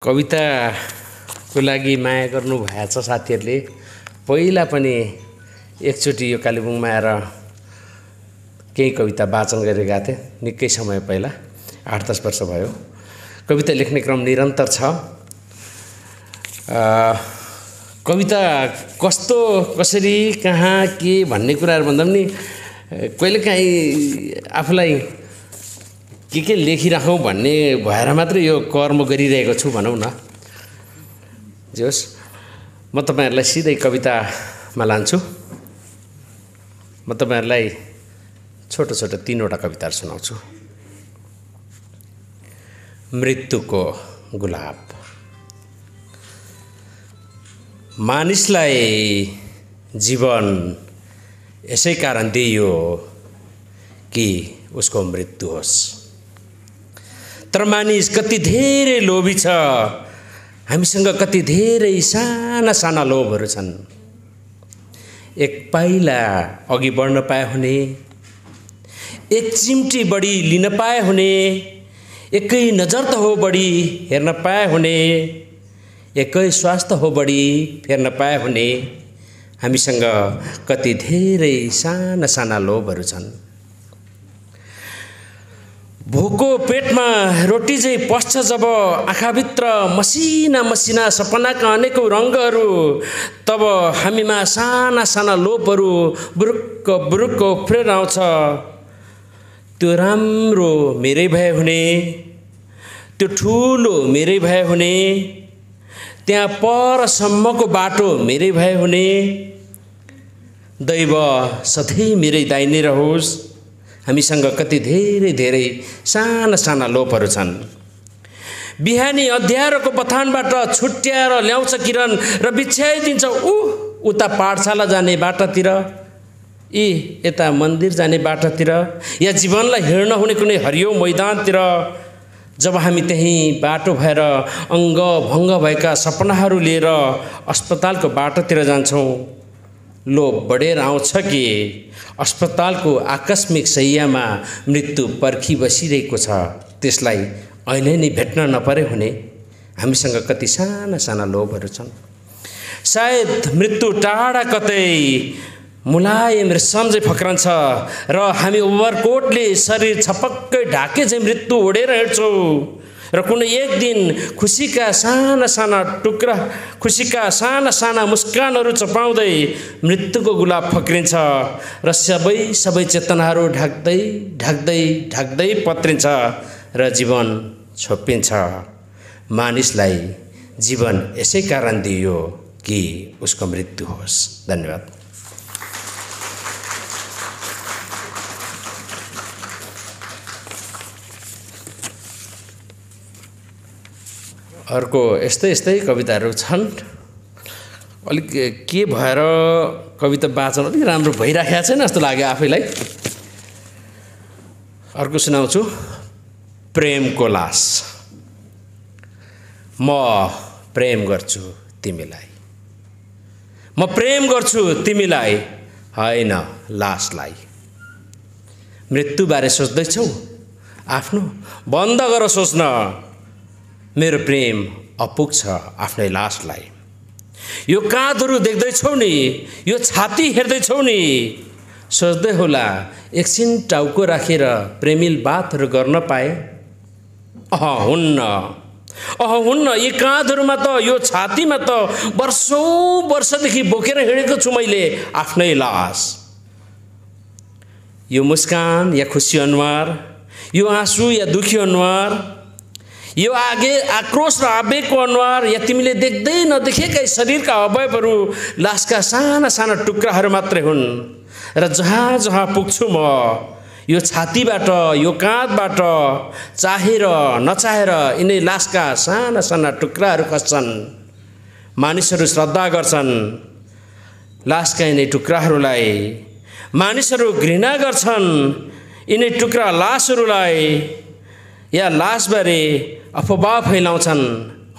कविताको लागि माया गर्नु भएछ साथीहरूले। पहिला पनि एकचोटि यो कालेबुङमा आएर केही कविता वाचन गरेर गएको थिएँ, निकै समय पहिला, 8-10 वर्ष भयो। कविता लेख्ने क्रम निरन्तर छ। कविता कस्तो, कसरी, कहाँ, के भन्ने कुराहरू भन्दा पनि कहिलेकाहीँ आफूलाई के लेखिराखौँ भन्ने भएर मात्रै यो कर्म गरिरहेको छु भनौँ न। जे होस्, म तपाईँहरूलाई सिधै कवितामा लान्छु। म तपाईँहरूलाई छोटो छोटो 3वटा कविताहरू सुनाउँछु। मृत्युको गुलाब। मानिसलाई जीवन यसै कारण दिइयो कि उसको मृत्यु होस्। तर मानिस कति धेरै लोभी छ, हामीसँग कति धेरै साना साना लोभहरू छन्। एक पाइला अघि बढ्न पाए हुने, एक चिम्टी बढी लिन पाए हुने, एकै नजर त हो बढी हेर्न पाए हुने, एकै श्वास त हो बढी फेर्न पाए हुने। हामीसँग कति धेरै साना साना लोभहरू छन्। भोको पेटमा रोटी चाहिँ पस्छ जब आँखाभित्र मसिना मसिना सपनाका अनेकौँ रङ्गहरू, तब हामीमा साना साना लोभहरू बुरुक्क बुरुक्क उफ्रेर आउँछ। त्यो राम्रो मेरै भए हुने, त्यो ठुलो मेरै भए हुने, त्यहाँ परसम्मको बाटो मेरै भए हुने, दैव सधैँ मेरै दाहिने रहोस्। हामीसँग कति धेरै धेरै साना साना लोभहरू छन्। बिहानी अँध्यारोको बथानबाट छुट्याएर ल्याउँछ किरण र बिछ्याइदिन्छ उता पाठशाला जाने बाटातिर, यता मन्दिर जाने बाटातिर, या जीवनलाई हिँड्न हुने कुनै हरियो मैदानतिर। जब हामी त्यहीँ बाटो भएर अङ्ग भङ्ग भएका सपनाहरू लिएर अस्पतालको बाटोतिर जान्छौँ, लोभ बढेर आउँछ कि अस्पतालको आकस्मिक शैय्यामा मृत्यु पर्खी बसिरहेको छ, त्यसलाई अहिले नै भेट्न नपरे हुने। हामीसँग कति साना साना लोभहरू छन्। सायद मृत्यु टाढा कतै मुलायम रेशम चाहिँ फक्रन्छ र हामी ओभरकोटले शरीर छपक्कै ढाके चाहिँ मृत्यु ओढेर हिँड्छौँ र कुनै एक दिन खुसीका साना साना टुक्रा, खुसीका साना साना मुस्कानहरू चपाउँदै मृत्युको गुलाब फक्रिन्छ र सबै चेतनाहरू ढाक्दै ढाक्दै ढाक्दै पत्रिन्छ र जीवन छोपिन्छ। मानिसलाई जीवन यसै कारण दिइयो कि उसको मृत्यु होस्। धन्यवाद। अर्को यस्तै कविताहरू छन्। अलिक के भएर कविता वाचन अलिक राम्रो भइराखेको छैन जस्तो लाग्यो आफैलाई। अर्को सुनाउँछु। प्रेमको लास। म प्रेम गर्छु तिमीलाई, म प्रेम गर्छु तिमीलाई, होइन लासलाई। मृत्युबारे सोच्दैछौ आफ्नो, बन्द गर सोच्न। मेरो प्रेम अपुग छ आफ्नै लासलाई। यो काँधहरू देख्दैछौ नि, यो छाती हेर्दैछौ नि, सोच्दै होला एकछिन टाउको राखेर प्रेमिल बातहरू गर्न पाए। हुन्न, यी काँधहरूमा त, यो छातीमा त वर्षौँ वर्षदेखि बोकेर हिँडेको छु मैले आफ्नै लास। यो मुस्कान या खुसी अनुहार, यो आँसु या दुखी अनुहार, यो आक्रोश र आवेगको अनुहार, या तिमीले देख्दै नदेखेकै शरीरका अवयवहरू लासका साना साना टुक्राहरू मात्रै हुन्। र जहाँ जहाँ पुग्छु म, यो छातीबाट, यो काँधबाट, चाहेर नचाहेर यिनै लासका साना साना टुक्राहरू खस्छन्। मानिसहरू श्रद्धा गर्छन् लासका यिनै टुक्राहरूलाई, मानिसहरू घृणा गर्छन् यिनै टुक्रा लासहरूलाई, या लासबारे अफवाह फैलाउँछन्,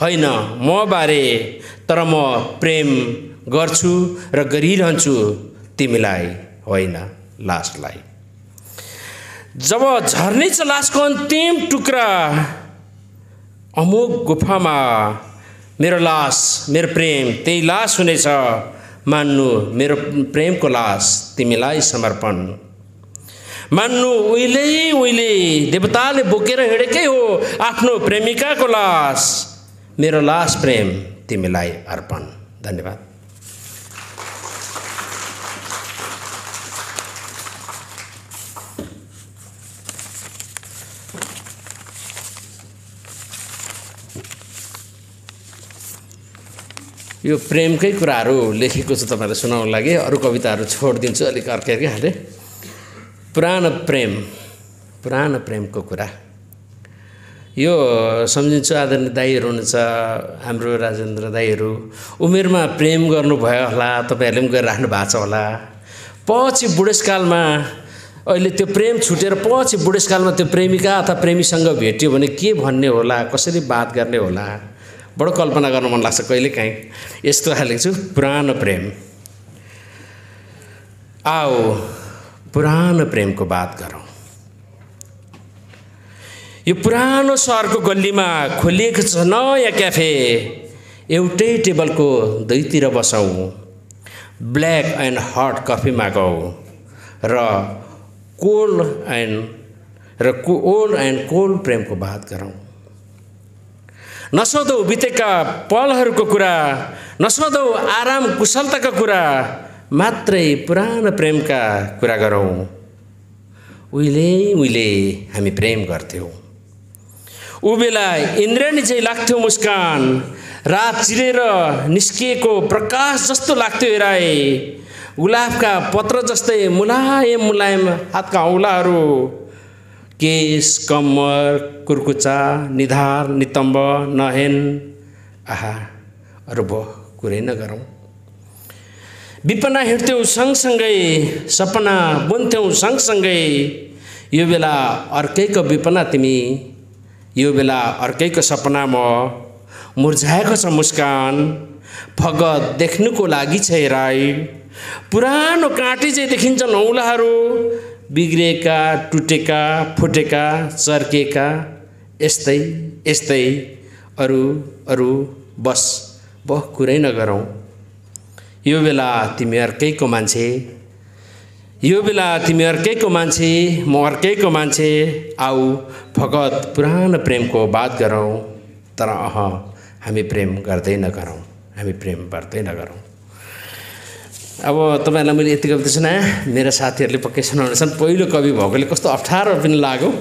होइन मबारे। तर म प्रेम गर्छु र गरिरहन्छु तिमीलाई, होइन लासलाई। जब झर्नेछ लासको अन्तिम टुक्रा, अमुक गुफामा मेरो लास, मेरो प्रेम त्यही लास हुनेछ, मान्नु मेरो प्रेमको लास तिमीलाई समर्पण। मान्नु उहिले उहिले देवताले बोकेर हिँडेकै हो आफ्नो प्रेमिकाको लास, मेरो लास प्रेम तिमीलाई अर्पण। धन्यवाद। यो प्रेमकै कुराहरू लेखेको छु तपाईँलाई सुनाउन लागि। अरू कविताहरू छोडिदिन्छु अलिक अर्कै हाले। पुरानो प्रेमको कुरा यो सम्झिन्छु। आदरणीय दाइहरू हुनुहुन्छ, हाम्रो राजेन्द्र दाइहरू उमेरमा प्रेम गर्नुभयो होला, तपाईँहरूले पनि गरिराख्नु भएको छ होला। पछि बुढेसकालमा अहिले त्यो प्रेम छुटेर पछि बुढेसकालमा त्यो प्रेमिका अथवा प्रेमीसँग भेट्यो भने के भन्ने होला, कसरी बात गर्ने होला, बडो कल्पना गर्न मन लाग्छ कहिलेकाहीँ। यस्तो हालेको छु, पुरानो प्रेम। आओ पुरानो प्रेमको बात गरौँ। यो पुरानो सहरको गल्लीमा खोलिएको छ नयाँ क्याफे, एउटै टेबलको दुईतिर बसौँ, ब्ल्याक एन्ड हट कफी मागौँ र ओल्ड एन्ड कोल्ड प्रेमको बात गरौँ। नसोधौ बितेका पलहरूको कुरा, नसोधौ आराम कुशलताका कुरा, मात्रै पुरानो प्रेमका कुरा गरौँ। उहिले उहिले हामी प्रेम गर्थ्यौँ, ऊ बेला इन्द्रेणी चाहिँ लाग्थ्यो मुस्कान, रात चिरेर निस्किएको प्रकाश जस्तो लाग्थ्यो हेराए, गुलाबका पत्र जस्तै मुलायम मुलायम हातका औँलाहरू, केश कम्मर कुर्कुचा निधार नितम्ब नहेन, आहा अरू भो कुरै नगरौँ। विपना हिँड्थ्यौँ सँगसँगै, सपना बुन्थ्यौँ सँगसँगै, यो बेला अर्कैको विपना तिमी, यो बेला अर्कैको सपना म, मुर्झाएको छ मुस्कान, फगत देख्नुको लागि छ हेराई, पुरानो काँटी चाहिँ देखिन्छन् औँलाहरू, बिग्रेका टुटेका फुटेका चर्केका, यस्तै यस्तै अरू बस बह कुरै नगरौँ। यो बेला तिमी अर्कैको मान्छे, यो बेला तिमी अर्कैको मान्छे, म अर्कैको मान्छे, आऊ फगत पुरानो प्रेमको बात गरौँ। तर हामी प्रेम गर्दै नगरौँ, हामी प्रेम गर्दै नगरौँ। अब तपाईँहरूलाई मैले यति कविता सुनाएँ, मेरा साथीहरूले पक्कै सुनाउनेछन्। पहिलो कवि भएकोले कस्तो अप्ठ्यारो पनि लाग्यो,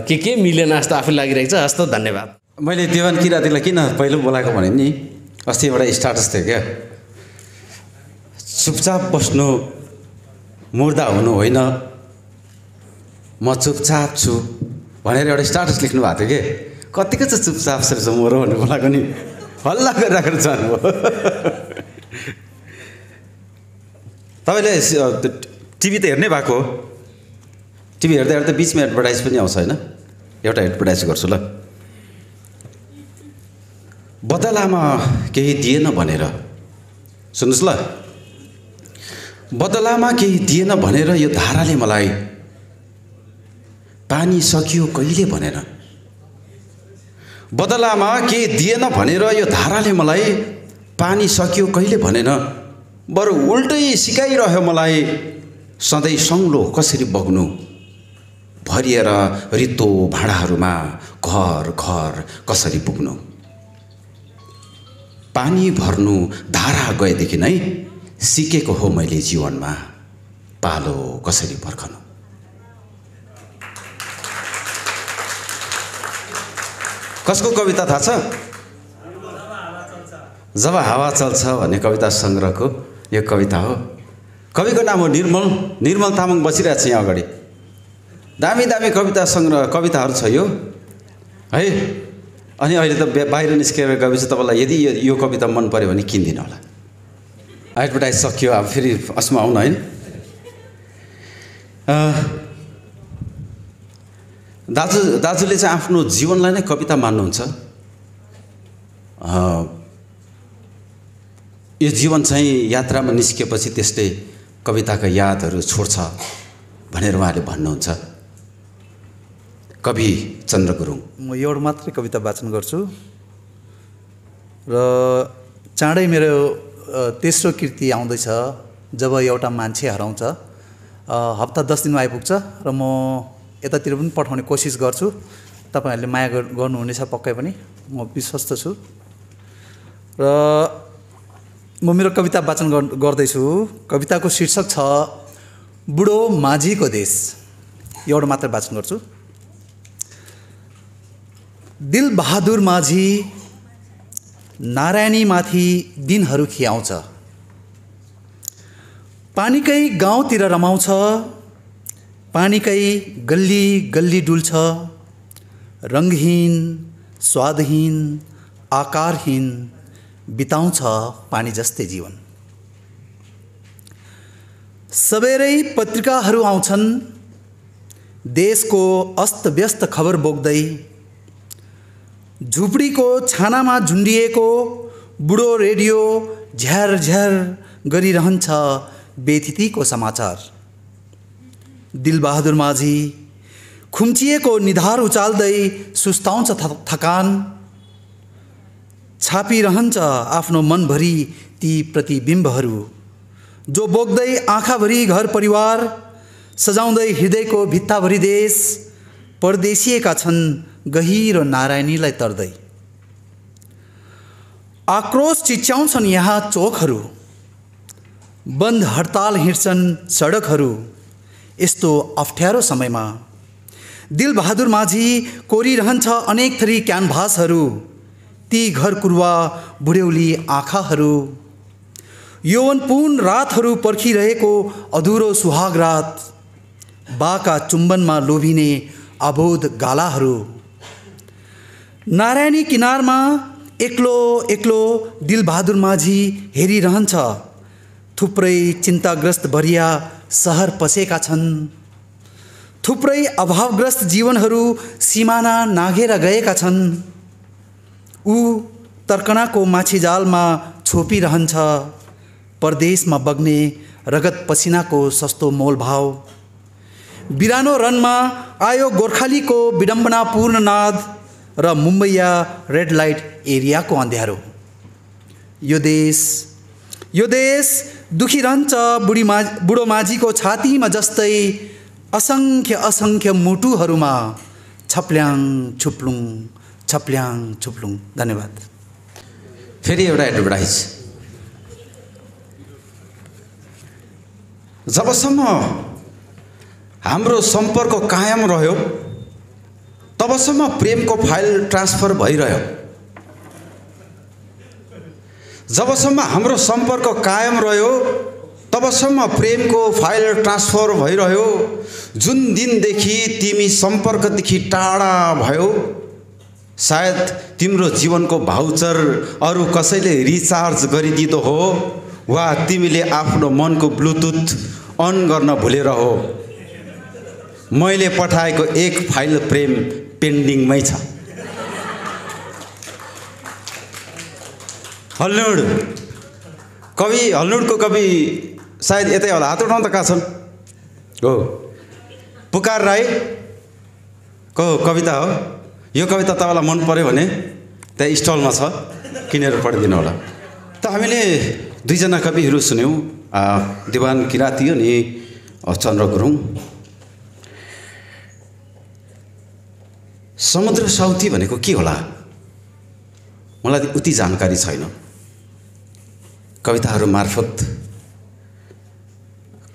के मिलेन जस्तो आफै लागिरहेको छ। हस्त धन्यवाद। मैले देवान किरातीलाई किन पहिलो बोलाएको भने नि, अस्ति एउटा स्टाटस थियो क्या, चुपचाप बस्नु मुर्दा हुनु होइन, म चुपचाप छु भनेर एउटा स्टाटस लेख्नु भएको थियो कि। कतिको चाहिँ चुपचाप छ मोरो भन्नु बोलाएको नि, हल्ला गरिराखेर जानुभयो। तपाईँले टिभी त हेर्नै भएको हो, टिभी हेर्दा हेर्दा बिचमा एडभर्टाइज पनि आउँछ होइन। एउटा एडभर्टाइज गर्छु ल। बदलामा केही दिएन भनेर, सुन्नुहोस् ल, बदलामा केही दिएन भनेर यो धाराले मलाई पानी सकियो कहिले भनेर, बदलामा केही दिएन भनेर यो धाराले मलाई पानी सकियो कहिले भनेर, बरु उल्टै सिकाइरह्यो मलाई सधैँ सङ्लो कसरी बग्नु, भरिएर रित्तो भाँडाहरूमा घर घर कसरी पुग्नु, पानी भर्नु धारा गएदेखि नै सिकेको हो मैले जीवनमा पालो कसरी पर्खनु। कसको कविता थाहा छ? जब हावा चल्छ भन्ने कविता सङ्ग्रहको यो कविता हो। कविको नाम हो निर्मल तामाङ बसिरहेको छ यहाँ अगाडि। दामी दामी कविता सङ्ग्रह कविताहरू छ यो है। अनि अहिले त बाहिर निस्केर गएपछि तपाईँलाई यदि यो कविता मन पर्यो भने किन्दिनँ होला। एडभर्टाइज सकियो, अब फेरि असमा आउनु होइन। दाजुले चाहिँ आफ्नो जीवनलाई नै कविता मान्नुहुन्छ। यो जीवन चाहिँ यात्रामा निस्केपछि त्यसले कविताका यादहरू छोड्छ भनेर उहाँले भन्नुहुन्छ। कवि चन्द्र गुरुङ। म एउटा मात्रै कविता वाचन गर्छु र चाँडै मेरो तेस्रो कृति आउँदैछ, जब एउटा मान्छे हराउँछ। हप्ता 10 दिनमा आइपुग्छ र म यतातिर पनि पठाउने कोसिस गर्छु। तपाईँहरूले माया गर्नुहुनेछ पक्कै पनि, म विश्वस्त छु। र म मेरो कविता वाचन गर्दैछु। कविताको शीर्षक छ बुढो माझीको देश। एउटा मात्र वाचन गर्छु। दिलबहादुर माझी नारायणीमाथि दिनहरू खियाउँछ, पानीकै गाउँतिर रमाउँछ, पानीकै गल्ली गल्ली डुल्छ, रङ्गहीन स्वादहीन आकारहीन बिताउँछ पानी जस्तै जीवन। सबेरै पत्रिकाहरू आउँछन् देशको अस्तव्यस्त खबर बोक्दै, झुपडीको छानामा झुन्डिएको बुढो रेडियो झ्यार झ्यार गरिरहन्छ बेथितिको समाचार। दिलबहादुर माझी खुम्चिएको निधार उचाल्दै सुस्ताउँछ थकान, छापिरहन्छ आफ्नो मनभरि ती प्रतिबिम्बहरू, जो बोक्दै आँखाभरि घर परिवार, सजाउँदै हृदयको भित्ताभरि देश। परदेशिएका छन् गहिरो नारायणीलाई तर्दै, आक्रोश चिच्याउँछन् यहाँ चोकहरू, बन्द हडताल हिँड्छन् सडकहरू। यस्तो अप्ठ्यारो समयमा दिलबहादुर माझी कोरिरहन्छ अनेक थरी क्यानभासहरू, ती घरकुरुवा बुढ्यौली आँखाहरू। यौवनपूर्ण रातहरू पर्खिरहेको अधुरो सुहाग रात, बाका चुम्बनमा लोभिने अबोध गालाहरू। नारायणी किनारमा एक्लो एक्लो दिलबहादुर माझी हेरिरहन्छ, थुप्रै चिन्ताग्रस्त भरिया सहर पसेका छन्, थुप्रै अभावग्रस्त जीवनहरू सिमाना नाघेर गएका छन्। ऊ तर्कनाको माछीजालमा छोपिरहन्छ, परदेशमा बग्ने रगत पसिनाको सस्तो मोलभाव। बिरानो रनमा आयो गोर्खालीको विडम्बनापूर्ण नाद र मुम्बईया रेड लाइट एरियाको अँध्यारो। यो देश दुखिरहन्छ बुढो माझीको छातीमा जस्तै, असङ्ख्य असङ्ख्य मुटुहरूमा छप्ल्याङ छुप्लुङ छप्ल्याङ छुप्लुङ। धन्यवाद। फेरि एउटा एडभर्टाइज। जबसम्म हाम्रो सम्पर्क कायम रह्यो तबसम्म प्रेमको फाइल ट्रान्सफर भइरह्यो। जबसम्म हाम्रो सम्पर्क कायम रह्यो तबसम्म प्रेमको फाइल ट्रान्सफर भइरह्यो। जुन दिनदेखि तिमी सम्पर्कदेखि टाढा भयो, सायद तिम्रो जीवनको भाउचर अरू कसैले रिचार्ज गरिदिँदो हो, वा तिमीले आफ्नो मनको ब्लुटुथ अन गर्न भुलेर हो। मैले पठाएको एक फाइल प्रेम पेन्डिङमै छ। हल्नुड कवि, हल्नुडको कवि सायद यतै होला, हात उठाउनु त कहाँ छन्? हो, पुकार राईको कविता हो यो। कविता तपाईँलाई मन पर्यो भने त्यहाँ स्टलमा छ, किनेर पढिदिनु होला। त हामीले दुईजना कविहरू सुन्यौँ, दिवान किराँती अनि चन्द्र गुरुङ। समुद्र साउथी भनेको के होला मलाई उति जानकारी छैन। कविताहरू मार्फत,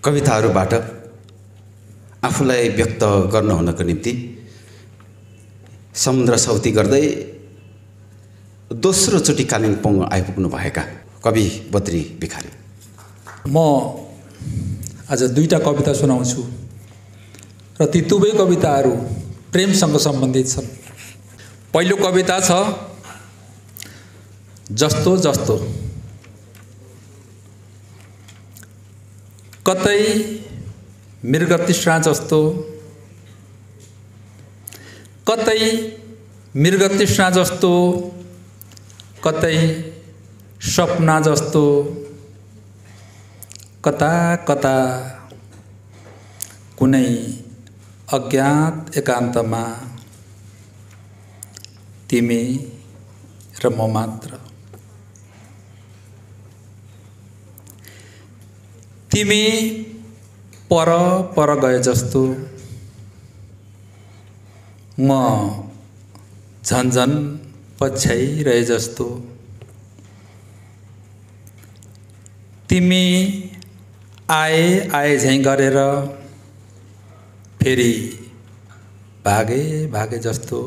कविताहरूबाट आफूलाई व्यक्त गर्न हुनको निम्ति समुद्र साउथी गर्दै दोस्रोचोटि कालिम्पोङ आइपुग्नु भएका कवि बद्री भिखारी। म आज दुईटा कविता सुनाउँछु र ती दुवै कविताहरू प्रेमसँग सम्बन्धित छन्। पहिलो कविता छ जस्तो जस्तो। कतै मृगतृष्णा जस्तो, कतै मृगतृष्णा जस्तो, कतै सपना जस्तो, कता कता कुनै अज्ञात एकान्तमा तिमी र म मात्र। तिमी पर पर गए जस्तो, म झन्झन पछ्याइरहे जस्तो। तिमी आए आए झैँ गरेर फेरि भागे भागे जस्तो।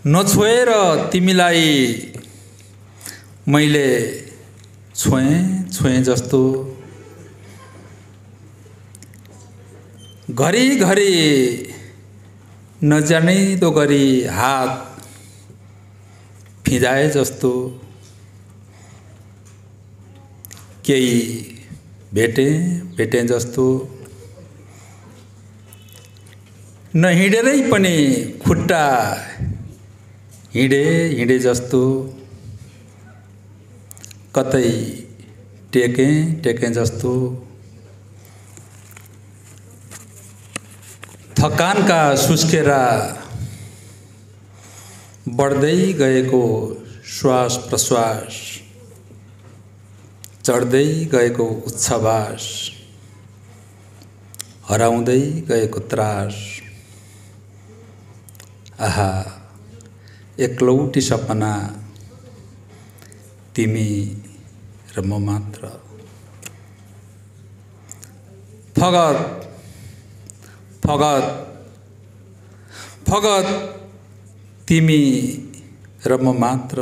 नछोएर तिमीलाई मैले छोएँ छोएँ जस्तो। घरी घरी नजानिदो गरी हात फिजाए जस्तो। केही भेटेँ जस्तो। नहिँडेरै पनि खुट्टा हिँडे जस्तो। कतै टेकेँ जस्तो। थकानका सुस्केरा बढ्दै गएको श्वास प्रश्वास, चढ्दै गएको उच्छ्वास, हराउँदै गएको त्रास। आहा, एकलौटी सपना तिमी र म मात्र। फगत फगत फगत तिमी र म मात्र।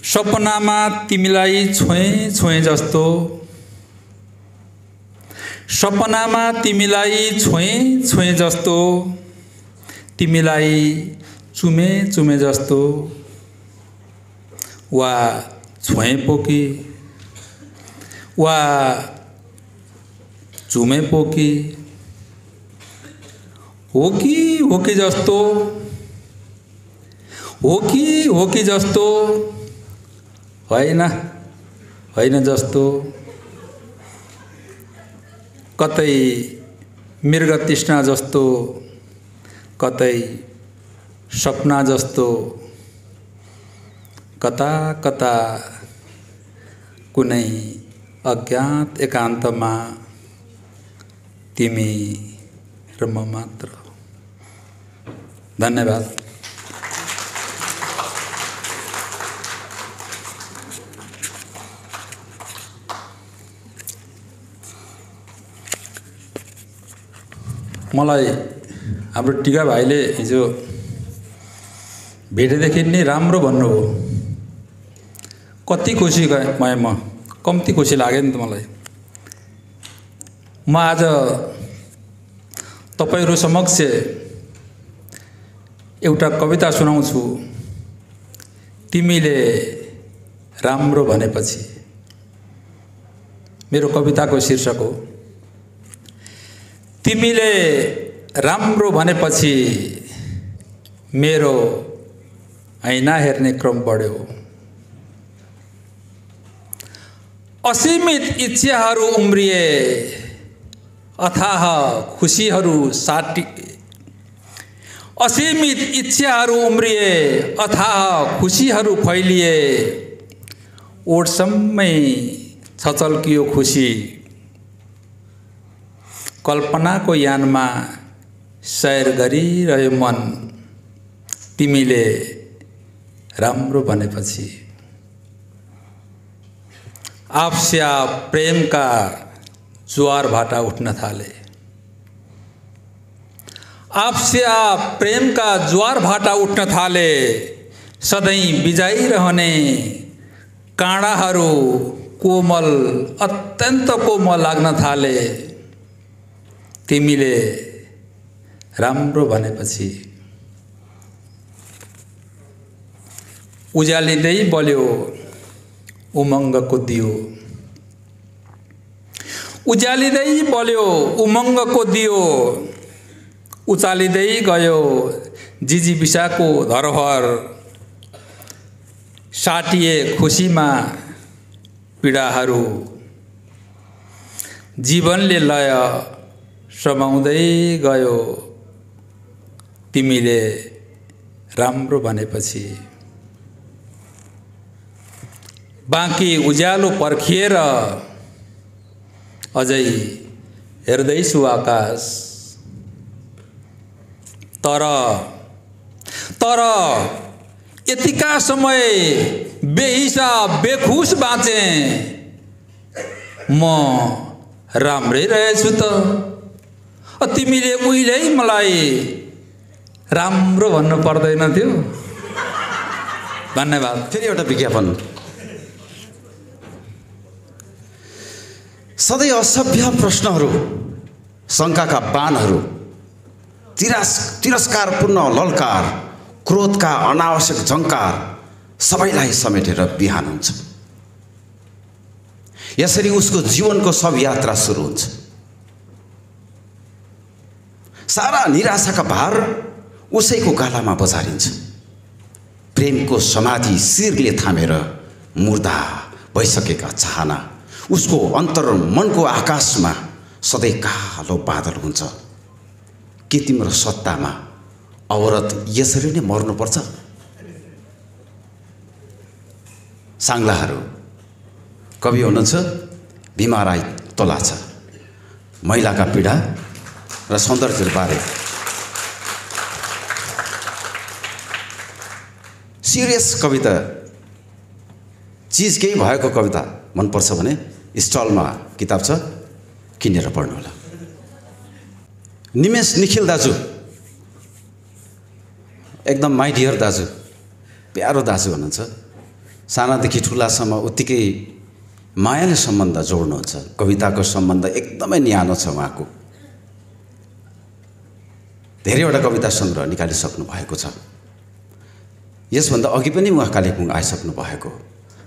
सपनामा तिमीलाई छोएँ छोएँ जस्तो। सपनामा तिमीलाई छोएँ छोएँ जस्तो। तिमीलाई चुमे चुमे जस्तो। वा छोएँ पो कि, वा चुमे पो कि, हो कि जस्तो, हो कि जस्तो, होइन जस्तो। कतै मृग तृष्णा जस्तो, कतै सपना जस्तो। कता कता कुनै अज्ञात एकान्तमा तिमी र म मात्र। धन्यवाद। मलाई हाम्रो टिका भाइले हिजो भेटेदेखि नै राम्रो भन्नुभयो। कति खुसी भएँ म, कम्ती खुसी लाग्यो नि त मलाई। म आज तपाईहरु समक्ष एउटा कविता सुनाउँछु। तिमीले राम्रो भनेपछि। मेरो कविताको शीर्षक हो तिमीले राम्रो भनेपछि मेरो ऐना हेर्ने क्रम बढ्यो। असीमित इच्छाहरू उम्रिए, अथाह खुशीहरू साटी। असीमित इच्छाहरू उम्रिए, अथाह खुशीहरू फैलिए। ओठसम्मै छचल्कियो खुसी। कल्पनाको यानमा सैर गरिरह्यो मन। तिमीले राम्रो भनेपछि। आपसे आप प्रेम का ज्वार भाटा उठ्न थाले। आपसे आप प्रेम का ज्वार भाटा उठ्न थाले। सधैँ बिजाइरहने काँडाहरू कोमल, अत्यन्त कोमल लाग्न थाले। तिमीले राम्रो भनेपछि। उज्यालिँदै बल्यो उमङ्गको दियो। उज्यालिँदै बल्यो उमङ्गको दियो। उचालिँदै गयो जिजीविसाको धरोहर। साटिए खुसीमा पीडाहरू। जीवनले लय समाउँदै गयो तिमीले राम्रो भनेपछि बाँकी उज्यालो पर्खिएर अझै हेर्दैछु आकाश। तर यतिका समय बेहिसाब बेखुस बाँचे, म राम्रै रहेछु त। तिमीले उहिल्यै मलाई राम्रो भन्नु पर्दैन थियो। धन्यवाद। फेरि एउटा विज्ञापन। सधैँ असभ्य प्रश्नहरू, शङ्काका बाणहरू, तिरस्कारपूर्ण ललकार, क्रोधका अनावश्यक झङ्कार सबैलाई समेटेर बिहान हुन्छ। यसरी उसको जीवनको सब यात्रा सुरु हुन्छ। सारा निराशाका भार उसैको गालामा बजारिन्छ। प्रेमको समाधि शिरले थामेर मुर्दा भइसकेका चाहना उसको अन्तर मनको आकाशमा सधैँ कालो बादल हुन्छ। के तिम्रो सत्तामा औरत यसरी नै मर्नुपर्छ? साङ्लाहरू कवि हुनुहुन्छ भीमा राई तोलाछा। महिलाका पीडा र सौन्दर्यबारे सिरियस कविता, चिज केही भएको कविता मनपर्छ भने स्टलमा किताब छ, किनेर पढ्नुहोला। निमेश निखिल दाजु एकदम माई डियर दाजु, प्यारो दाजु हुनुहुन्छ। सानादेखि ठुलासम्म उत्तिकै मायाले सम्बन्ध जोड्नुहुन्छ। कविताको सम्बन्ध एकदमै न्यानो छ उहाँको। धेरैवटा कविता सङ्ग्रह निकालिसक्नु भएको छ। यसभन्दा अघि पनि उहाँ कालेबुङ आइसक्नु भएको।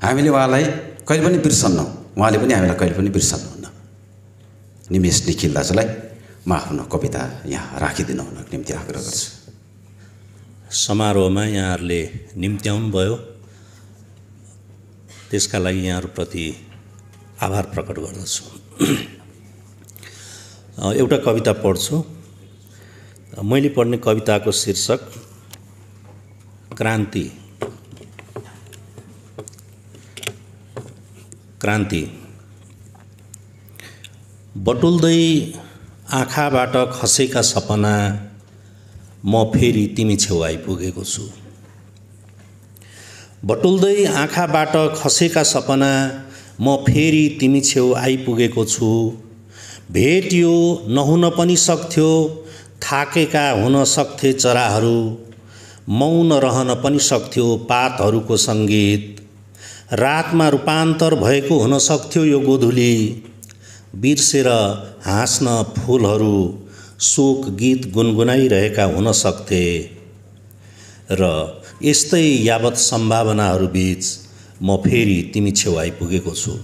हामीले उहाँलाई कहिले पनि बिर्सन्नौँ, उहाँले पनि हामीलाई कहिले पनि बिर्सन्नुहुन्न। निमेश निखिल दाजुलाई म आफ्नो कविता यहाँ राखिदिनु हुनको निम्ति आग्रह गर्छु। समारोहमा यहाँहरूले निम्त्याउनु भयो, त्यसका लागि यहाँहरूप्रति आभार प्रकट गर्दछु। एउटा कविता पढ्छु। मैले पढ्ने कविताको शीर्षक क्रान्ति। क्रान्ति। बटुल्दै आँखाबाट खसेका सपना म फेरि तिमी छेउ आइपुगेको छु। बटुल्दै आँखाबाट खसेका सपना म फेरि तिमी छेउ आइपुगेको छु। भेट यो नहुन पनि सक्थ्यो, थाकेका हुन सक्थे चराहरू, मौन रहन पनि सक्थ्यो पातहरूको सङ्गीत। रातमा रूपान्तर भएको हुन सक्थ्यो यो गोधुली, बिर्सेर हाँस्न फुलहरू शोक गीत गुनगुनाइरहेका हुन सक्थे। र यस्तै यावत सम्भावनाहरू बीच म फेरि तिमी छेउ आइपुगेको छु।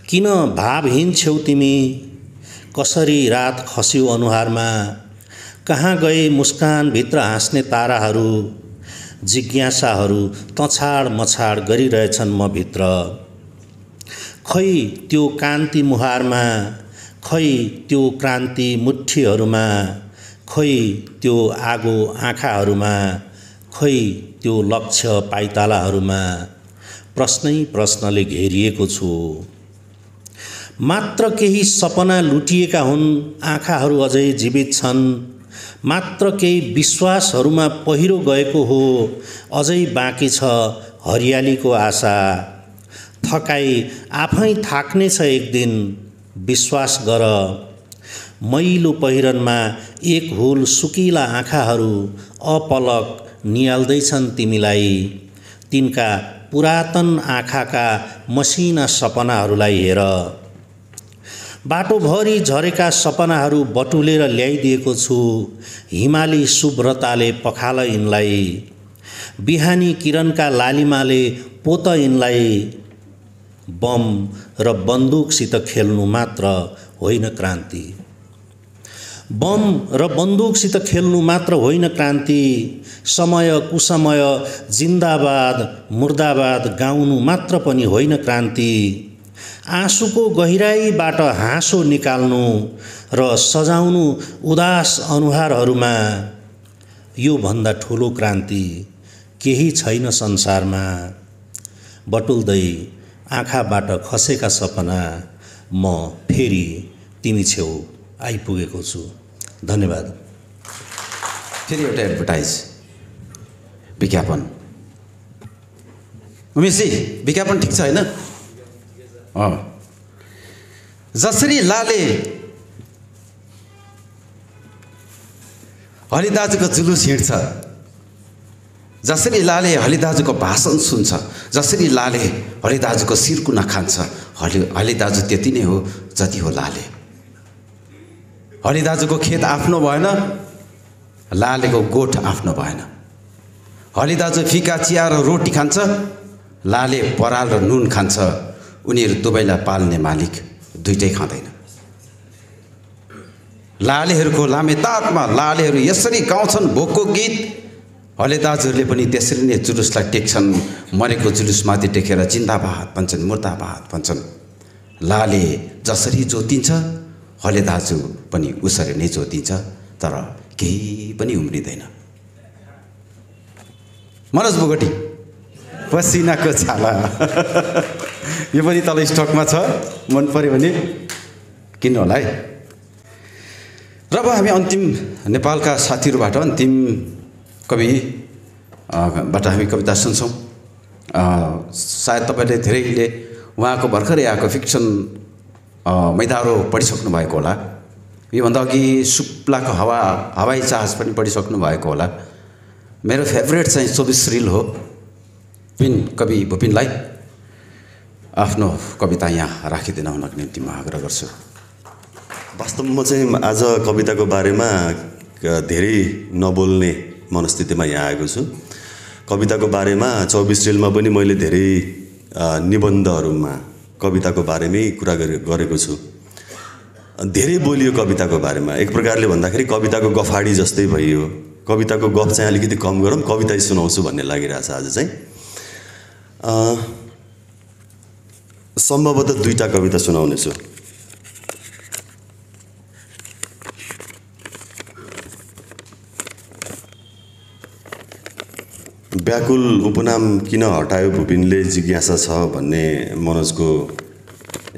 किन भावहीन छेउ तिमी, कसरी रात खस्यो अनुहारमा, कहाँ गए मुस्कानभित्र हाँस्ने ताराहरू, जिज्ञासाहरू तछाड मछाड गरिरहेछन् म भित्र। खै त्यो कान्ति मुहारमा, खै त्यो क्रान्ति मुठीहरूमा, खै त्यो आगो आँखाहरूमा, खै त्यो लक्ष्य पाइतालाहरूमा प्रश्नै प्रश्नले घेरिएको छु। मात्र केही सपना लुटिएका हुन्, आँखाहरू अझै जीवित छन्। मात्र केही विश्वासहरूमा पहिरो गएको हो, अझै बाँकी छ हरियालीको आशा। थकाइ आफै थाक्ने छ एक दिन, विश्वास गर। मैलो पहिरनमा एक हुल सुकिला आँखाहरू अपलक निहाल्दैछन् तिमीलाई। तिनका पुरातन आँखाका मसिना सपनाहरूलाई हेर। बाटोभरि झरेका सपनाहरू बटुलेर ल्याइदिएको छु, हिमाली शुभ्रताले पखाल यिनलाई। बिहानी किरणका लालिमाले पोत यिनलाई। बम र बन्दुकसित खेल्नु मात्र होइन क्रान्ति। बम र बन्दुकसित खेल्नु मात्र होइन क्रान्ति। समय कुसमय जिन्दाबाद मुर्दाबाद गाउनु मात्र पनि होइन क्रान्ति। आँसुको गहिराईबाट हाँसो निकाल्नु र सजाउनु उदास अनुहारहरूमा यो भन्दा ठुलो क्रान्ति केही छैन संसारमा। बटुल्दै आँखाबाट खसेका सपना म फेरि तिमी छेउ आइपुगेको छु। धन्यवाद। फेरि एउटा एडभर्टाइज विज्ञापन। उमेशजी विज्ञापन ठिक छ होइन? जसरी लाले हलिदाजुको जुलुस हिँड्छ, जसरी लाले हलिदाजुको भाषण सुन्छ, जसरी लाले हलिदाजुको सिरकुना खान्छ, हलिदाजु त्यति नै हो जति हो लाले। हलिदाजुको खेत आफ्नो भएन, लालेको गोठ आफ्नो भएन। हलिदाजु फिका चिया र रोटी खान्छ, लाले पराल र नुन खान्छ। उनीहरू दुवैलाई पाल्ने मालिक दुइटै खाँदैन। लालेहरूको लामेतातमा लालेहरू यसरी गाउँछन् भोकको गीत। हलेदाजुहरूले पनि त्यसरी नै जुलुसलाई टेक्छन्। मरेको जुलुसमाथि टेकेर जिन्दाबाद भन्छन्, मुर्दाबाद भन्छन्। लाले जसरी जोतिन्छ हलेदाजु पनि उसरी नै जोतिन्छ, तर केही पनि उम्रिँदैन। मनोज बोगटी, पसिनाको छाला। यो पनि तल स्टकमा छ, मन पर्यो भने किन्नु होला है। र अब हामी अन्तिम नेपालका साथीहरूबाट अन्तिम कविबाट हामी कविता सुन्छौँ। सायद तपाईँले धेरैले उहाँको भर्खरै आएको फिक्सन मैदारो पढिसक्नु भएको होला। योभन्दा अघि सुप्लाको हवाई जहाज पनि पढिसक्नु भएको होला। मेरो फेभरेट चाहिँ 24 रिल हो। कवि भुपिनलाई आफ्नो कविता यहाँ राखिदिन हुनको निम्ति म आग्रह गर्छु। वास्तवमा चाहिँ आज कविताको बारेमा धेरै नबोल्ने मनस्थितिमा यहाँ आएको छु। कविताको बारेमा 24 रिलमा पनि मैले धेरै निबन्धहरूमा कविताको बारेमै कुरा गरेको छु। धेरै बोलियो कविताको बारेमा। एक प्रकारले भन्दाखेरि कविताको गफाडी जस्तै भइयो। कविताको गफ चाहिँ अलिकति कम गरौँ, कवितै सुनाउँछु भन्ने लागिरहेछ आज चाहिँ। सम्भवतः 2टा कविता सुनाउनेछु। व्याकुल उपनाम किन हटायो भुपिनले जिज्ञासा छ भन्ने मनोजको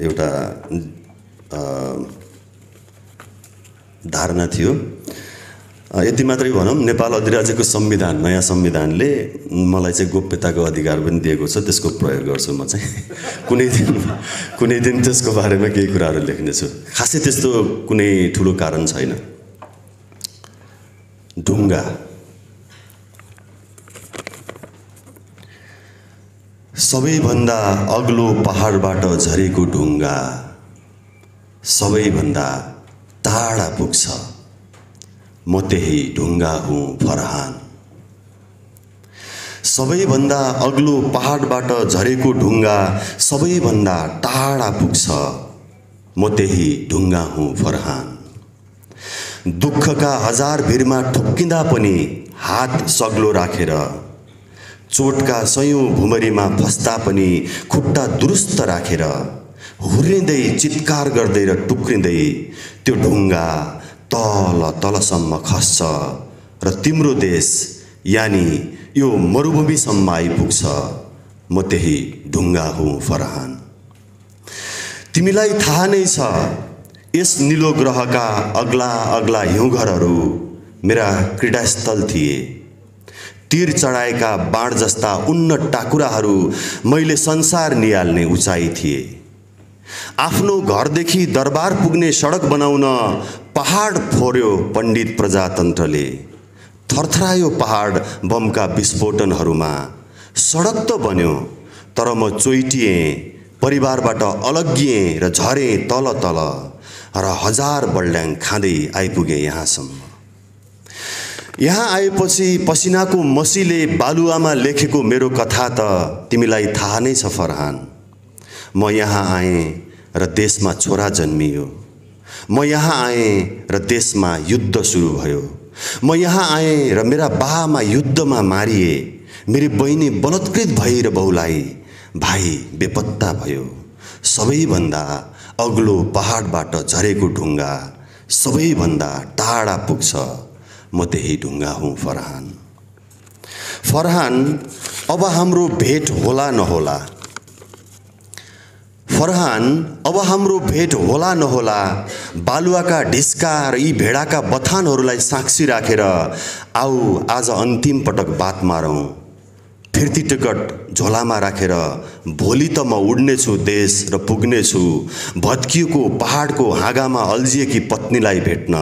एउटा धारणा थियो। यति मात्रै भनौँ, नेपाल अधिराज्यको संविधान, नयाँ संविधानले मलाई चाहिँ गोप्यताको अधिकार पनि दिएको छ। त्यसको प्रयोग गर्छु म चाहिँ। कुनै दिन त्यसको बारेमा केही कुराहरू लेख्नेछु। खासै त्यस्तो कुनै ठुलो कारण छैन। ढुङ्गा। सबैभन्दा अग्लो पहाडबाट झरेको ढुङ्गा सबैभन्दा टाढा पुग्छ, म त्यही ढुङ्गा हुँ फरहान। सबैभन्दा अग्लो पहाडबाट झरेको ढुङ्गा सबैभन्दा टाढा पुग्छ, म त्यही ढुङ्गा हुँ फरहान। दुःखका हजार भिरमा ठोक्किँदा पनि हात सग्लो राखेर, चोटका सयौं भुमरीमा फस्दा पनि खुट्टा दुरुस्त राखेर, हुर्रिँदै चित्कार गर्दै र टुक्रिँदै त्यो ढुङ्गा तल तलसम्म खस्छ र तिम्रो देश यानी यो मरुभूमिसम्म आइपुग्छ, म त्यही ढुङ्गा हुँ फरहान। तिमीलाई थाहा नै छ यस नीलो ग्रहका अग्ला अग्ला हिउँघरहरू मेरा क्रीडास्थल थिए। तीर चढाएका बाण जस्ता उन्नत टाकुराहरू मैले संसार निहाल्ने उचाइ थिए। आफ्नो घरदेखि दरबार पुग्ने सडक बनाउन पहाड फोर्यो पण्डित प्रजातन्त्रले। थरथरायो पहाड बमका विस्फोटनहरूमा। सडक त बन्यो तर म चोइटिएँ, परिवारबाट अलग्गिएँ र झरेँ तल तल र हजार बल्ड्याङ खाँदै आइपुगेँ यहाँसम्म। यहाँ आएपछि पसिनाको मसीले बालुवामा लेखेको मेरो कथा त तिमीलाई थाहा नै छ फरहान। म यहाँ आएँ र देशमा छोरा जन्मियो। म यहाँ आएँ र देशमा युद्ध सुरु भयो। म यहाँ आएँ र मेरा बामा युद्धमा मारिए। मेरी बहिनी बलात्कृत भई र बहुलाई, भाइ बेपत्ता भयो। सबैभन्दा अग्लो पहाडबाट झरेको ढुङ्गा सबैभन्दा टाढा पुग्छ, म त्यही ढुङ्गा हुँ फरहान। फरहान, अब हाम्रो भेट होला नहोला, फरहान, अब हाम्रो भेट होला नहोला, बालुवाका ढिस्का र यी भेडाका बथानहरूलाई साक्षी राखेर आऊ आज अन्तिम पटक बात मारौँ। फिर्ती टिकट झोलामा राखेर भोलि त म उड्नेछु देश र पुग्नेछु भत्किएको पहाडको हाँगामा अल्झिएकी पत्नीलाई भेट्न,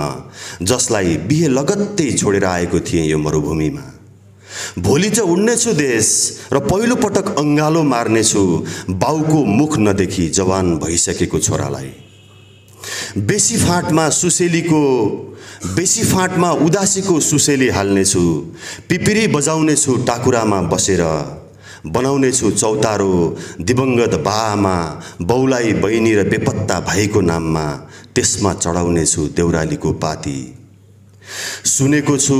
जसलाई बिहे लगत्तै छोडेर आएको थिएँ यो मरुभूमिमा। भोलि चाहिँ उड्नेछु देश र पहिलो पटक अङ्गालो मार्नेछु बाउको मुख नदेखि जवान भइसकेको छोरालाई। बेसी फाँटमा उदासीको सुसेली हाल्नेछु, पिपिरी बजाउनेछु टाकुरामा बसेर, बनाउनेछु चौतारो दिवंगत बाआमा बौलाई बहिनी र बेपत्ता भाइको नाममा, त्यसमा चढाउनेछु देउरालीको पाती। सुनेको छु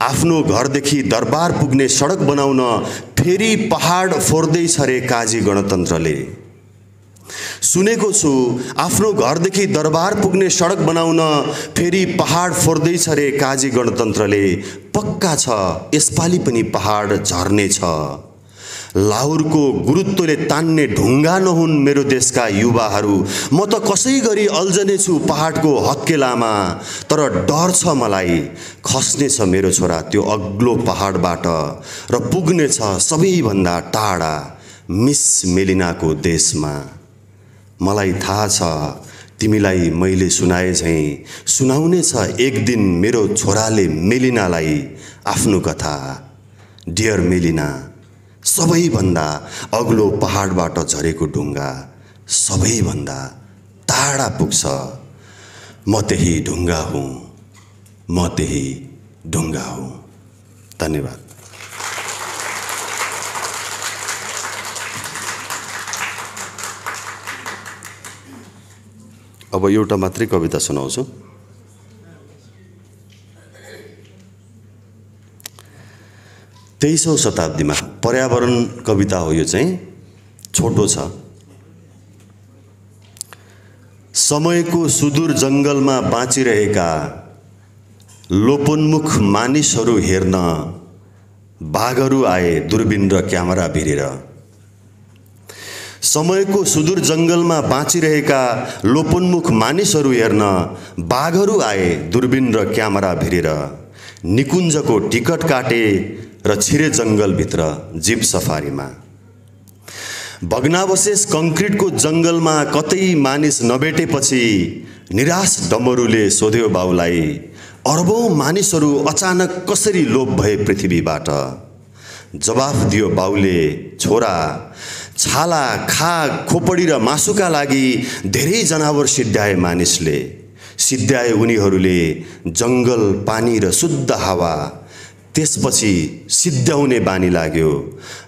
आफ्नो घरदेखि दरबार पुग्ने सडक बनाउन फेरि पहाड फोर्दैछ रे काजी गणतन्त्रले। सुनेको छु आफ्नो घरदेखि दरबार पुग्ने सडक बनाउन फेरि पहाड फोर्दैछ रे काजी गणतन्त्रले। पक्का छ यसपालि पनि पहाड झर्नेछ। लाहुरको गुरुत्वले तान्ने ढुङ्गा नहुन् मेरो देशका युवाहरू। म त कसै गरी अल्झनेछु पहाडको हत्केलामा, तर डर छ मलाई खस्नेछ मेरो छोरा त्यो अग्लो पहाडबाट र पुग्नेछ सबैभन्दा टाढा मिस मेलिनाको देशमा। मलाई थाहा छ तिमीलाई मैले सुनाए झैँ सुनाउनेछ एक दिन मेरो छोराले मेलिनालाई आफ्नो कथा। डियर मेलिना, सबैभन्दा अग्लो पहाडबाट झरेको ढुङ्गा सबैभन्दा टाढा पुग्छ, म त्यही ढुङ्गा हुँ, म त्यही ढुङ्गा हुँ। धन्यवाद। अब एउटा मात्रै कविता सुनाउँछु। तेईसौँ शताब्दीमा पर्यावरण कविता हो यो चाहिँ, छोटो छ। समयको सुदूर जङ्गलमा बाँचिरहेका लोपोन्मुख मानिसहरू हेर्न बाघहरू आए दूरबीन र क्यामेरा भिरेर। समयको सुदूर जङ्गलमा बाँचिरहेका लोपोन्मुख मानिसहरू हेर्न बाघहरू आए दूरबीन र क्यामेरा भिरेर। निकुञ्जको टिकट काटे र छिरे जङ्गलभित्र जीप सफारीमा। भग्नावशेष कङ्क्रिटको जङ्गलमा कतै मानिस नभेटेपछि निराश डमरुले सोध्यो बाउलाई, अरबौँ मानिसहरू अचानक कसरी लोप भए पृथ्वीबाट? जवाफ दियो बाउले, छोरा, छाला, खाग, खोपडी र मासुका लागि धेरै जनावर सिद्ध्याए मानिसले। सिद्ध्याए उनीहरूले जङ्गल, पानी र शुद्ध हावा। त्यसपछि सिद्ध्याउने बानी लाग्यो।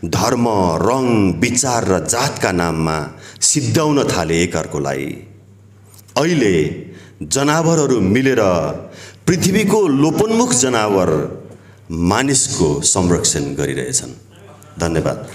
धर्म, रङ, विचार र जातका नाममा सिद्ध्याउन थाले एकअर्कोलाई। अहिले जनावरहरू मिलेर पृथ्वीको लोपोन्मुख जनावर मानिसको संरक्षण गरिरहेछन्। धन्यवाद।